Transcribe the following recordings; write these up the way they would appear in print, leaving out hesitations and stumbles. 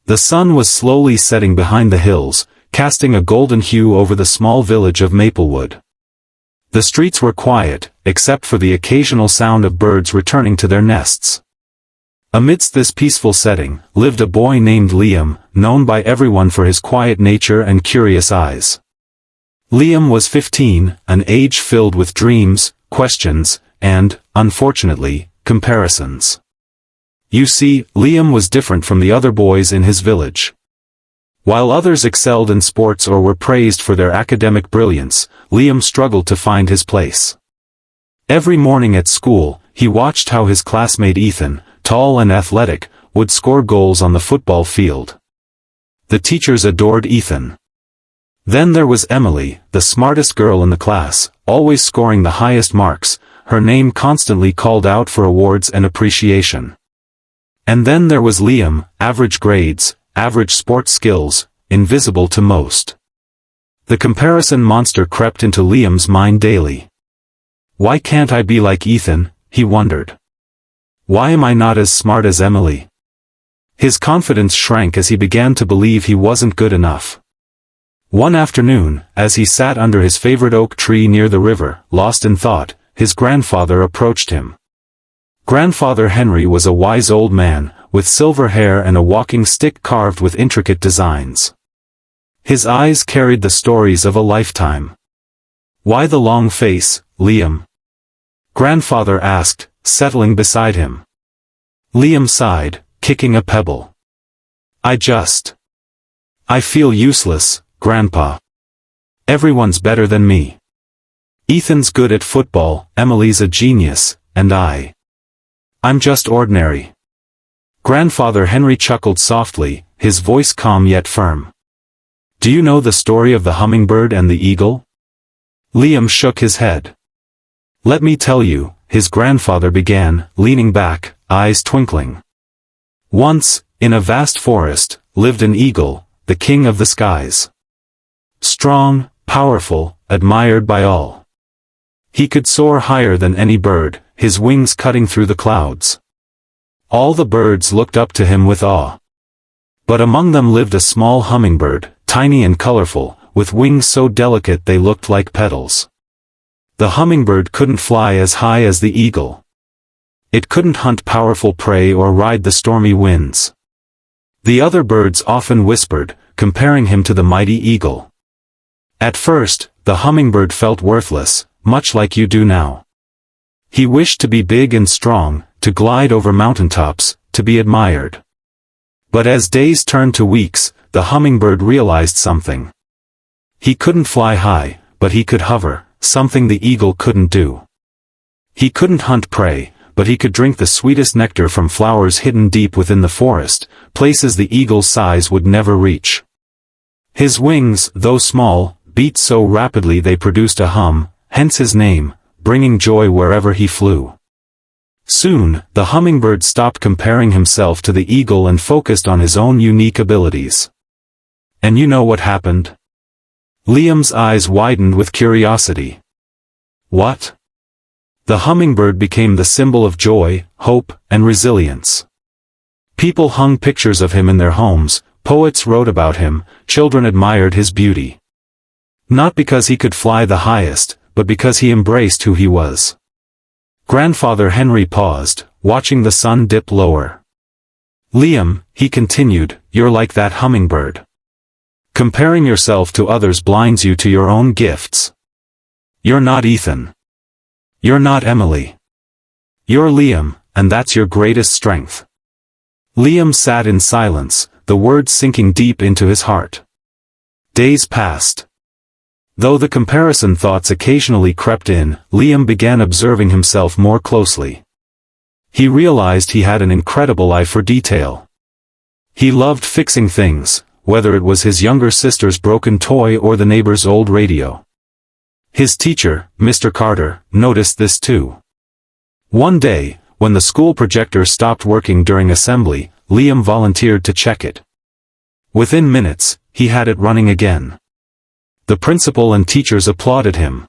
The sun was slowly setting behind the hills, casting a golden hue over the small village of Maplewood. The streets were quiet, except for the occasional sound of birds returning to their nests. Amidst this peaceful setting, lived a boy named Liam, known by everyone for his quiet nature and curious eyes. Liam was 15, an age filled with dreams, questions, and, unfortunately, comparisons. You see, Liam was different from the other boys in his village. While others excelled in sports or were praised for their academic brilliance, Liam struggled to find his place. Every morning at school, he watched how his classmate Ethan, tall and athletic, would score goals on the football field. The teachers adored Ethan. Then there was Emily, the smartest girl in the class, always scoring the highest marks, her name constantly called out for awards and appreciation. And then there was Liam, average grades, average sports skills, invisible to most. The comparison monster crept into Liam's mind daily. Why can't I be like Ethan, he wondered. Why am I not as smart as Emily? His confidence shrank as he began to believe he wasn't good enough. One afternoon, as he sat under his favorite oak tree near the river, lost in thought, his grandfather approached him. Grandfather Henry was a wise old man, with silver hair and a walking stick carved with intricate designs. His eyes carried the stories of a lifetime. Why the long face, Liam? Grandfather asked, settling beside him. Liam sighed, kicking a pebble. I feel useless, Grandpa. Everyone's better than me. Ethan's good at football, Emily's a genius, and I'm just ordinary. Grandfather Henry chuckled softly, his voice calm yet firm. Do you know the story of the hummingbird and the eagle? Liam shook his head. Let me tell you, his grandfather began, leaning back, eyes twinkling. Once, in a vast forest, lived an eagle, the king of the skies. Strong, powerful, admired by all. He could soar higher than any bird, his wings cutting through the clouds. All the birds looked up to him with awe. But among them lived a small hummingbird, tiny and colorful, with wings so delicate they looked like petals. The hummingbird couldn't fly as high as the eagle. It couldn't hunt powerful prey or ride the stormy winds. The other birds often whispered, comparing him to the mighty eagle. At first, the hummingbird felt worthless, much like you do now. He wished to be big and strong, to glide over mountaintops, to be admired. But as days turned to weeks, the hummingbird realized something. He couldn't fly high, but he could hover, something the eagle couldn't do. He couldn't hunt prey, but he could drink the sweetest nectar from flowers hidden deep within the forest, places the eagle's size would never reach. His wings, though small, beat so rapidly they produced a hum, hence his name, bringing joy wherever he flew. Soon, the hummingbird stopped comparing himself to the eagle and focused on his own unique abilities. And you know what happened? Liam's eyes widened with curiosity. What? The hummingbird became the symbol of joy, hope, and resilience. People hung pictures of him in their homes, poets wrote about him, children admired his beauty. Not because he could fly the highest, but because he embraced who he was. Grandfather Henry paused, watching the sun dip lower. Liam, he continued, you're like that hummingbird. Comparing yourself to others blinds you to your own gifts. You're not Ethan. You're not Emily. You're Liam, and that's your greatest strength. Liam sat in silence, the words sinking deep into his heart. Days passed. Though the comparison thoughts occasionally crept in, Liam began observing himself more closely. He realized he had an incredible eye for detail. He loved fixing things, whether it was his younger sister's broken toy or the neighbor's old radio. His teacher, Mr. Carter, noticed this too. One day, when the school projector stopped working during assembly, Liam volunteered to check it. Within minutes, he had it running again. The principal and teachers applauded him.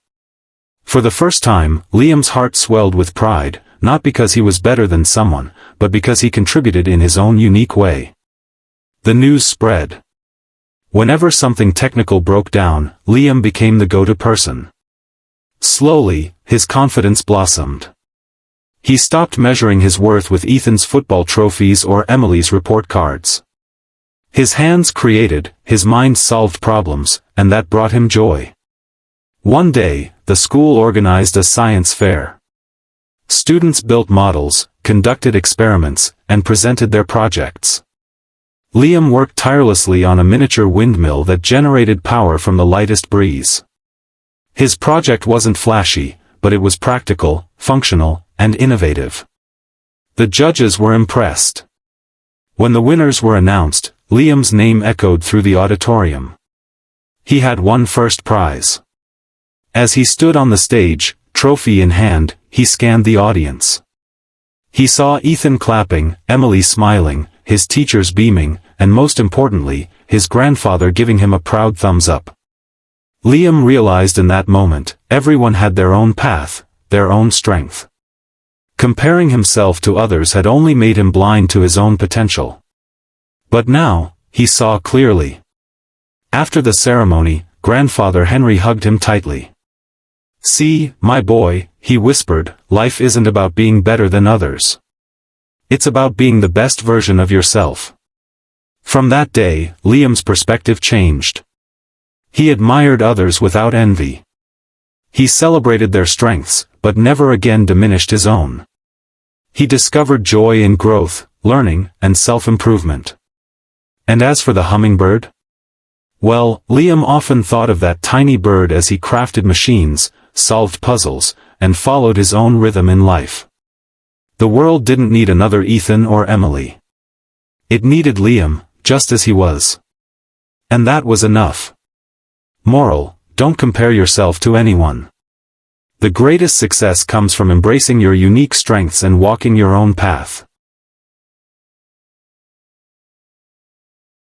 For the first time, Liam's heart swelled with pride, not because he was better than someone, but because he contributed in his own unique way. The news spread. Whenever something technical broke down, Liam became the go-to person. Slowly, his confidence blossomed. He stopped measuring his worth with Ethan's football trophies or Emily's report cards. His hands created, his mind solved problems, and that brought him joy. One day, the school organized a science fair. Students built models, conducted experiments, and presented their projects. Liam worked tirelessly on a miniature windmill that generated power from the lightest breeze. His project wasn't flashy, but it was practical, functional, and innovative. The judges were impressed. When the winners were announced, Liam's name echoed through the auditorium. He had won first prize. As he stood on the stage, trophy in hand, he scanned the audience. He saw Ethan clapping, Emily smiling, his teachers beaming, and most importantly, his grandfather giving him a proud thumbs up. Liam realized in that moment, everyone had their own path, their own strength. Comparing himself to others had only made him blind to his own potential. But now, he saw clearly. After the ceremony, Grandfather Henry hugged him tightly. "See, my boy," he whispered, "life isn't about being better than others. It's about being the best version of yourself." From that day, Liam's perspective changed. He admired others without envy. He celebrated their strengths, but never again diminished his own. He discovered joy in growth, learning, and self-improvement. And as for the hummingbird? Well, Liam often thought of that tiny bird as he crafted machines, solved puzzles, and followed his own rhythm in life. The world didn't need another Ethan or Emily. It needed Liam, just as he was. And that was enough. Moral: don't compare yourself to anyone. The greatest success comes from embracing your unique strengths and walking your own path.